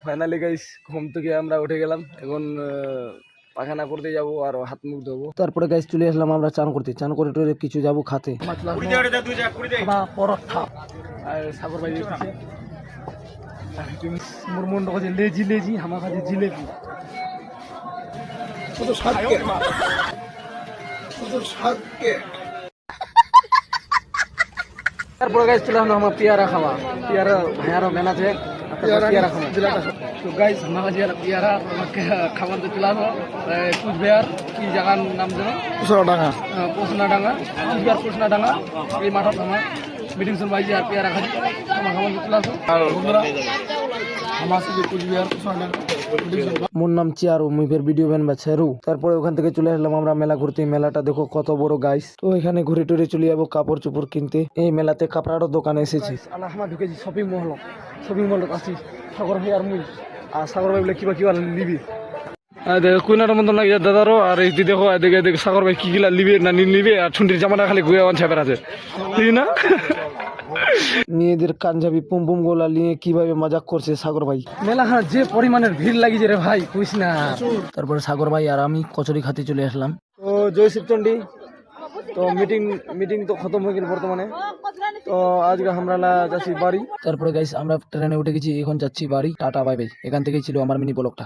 Finally guys ঘুম থেকে আমরা উঠে গেলাম, এখন পায়খানা করতে যাবো আর হাত মুখ ধোবো। তারপরে গাইস চলে আসলাম আমরা চান করতে, চান করে টরে কিছু যাবো খাতে। পরোটা আর সাগর ভাই মুরমুন্ড কাছে লেজি লেজি, আমার কাছে জিলেবি। তারপরে গাইস চলে আসলাম আমার পেয়ারা খাওয়া, পেয়ারা ভাইয়ারও মেলা আছে পেয়ারা খাওয়া। তো গাইস আমার কাছে পেয়ারা খাবার তো চলে আসলো কুচবিহার, কি জায়গার নাম যেন পোষনাডাঙ্গা, কুচবিহার পোষনাডাঙ্গা। এই মাঠত আমার মিটিং শুন বাইজি আর পেয়ারা খাচ্ছি, আমার খাবার তো চলে আসো। আর বন্ধুরা আমার সাথে কুচবিহার পোষনাডাঙ্গা, মোর নাম চিয়ারু, মুই ফের ভিডিও বানবা ছেরু। তারপরে ওখান থেকে চলে আসলাম আমরা মেলা ঘুরতে। মেলাটা দেখো কত বড় গাইস। তো এখানে ঘুরে টুরে চলে যাবো কাপড় চোপড় কিনতে। এই মেলাতে কাপড়ারও দোকানে এসেছি। আমরা ঢুকেছি শপিং মল আছি। সাগর ভাই আর মুই, আর সাগর ভাই বলে কিবা কিবা নিবি কুইনার মতন লাগে দাদারও। আর এই দেখো এদিকে সাগর ভাই কি গিলা লিবে না নিবে, আর ছুটির জামাটা খালি গুয়া ছাপের আছে ঠিক না। মেয়েদের কাঞ্জাবি পুম পুম গোলা নিয়ে কিভাবে মজাক করছে সাগর ভাই। মেলা যে পরিমাণের ভিড় লাগিছে রে ভাই কইস না। তারপরে সাগর ভাই আর আমি কচুরি খাতে চলে আসলাম। তো জয় শিবচন্ডী। তো মিটিং তো খতম হয়ে গেল বর্তমানে। তো আজকে আমরা যাচ্ছি বাড়ি। তারপরে গাইস আমরা ট্রেনে উঠে গেছি, এখন যাচ্ছি বাড়ি। Tata bye bye. এখান থেকেই ছিল আমার মিনি ব্লগটা।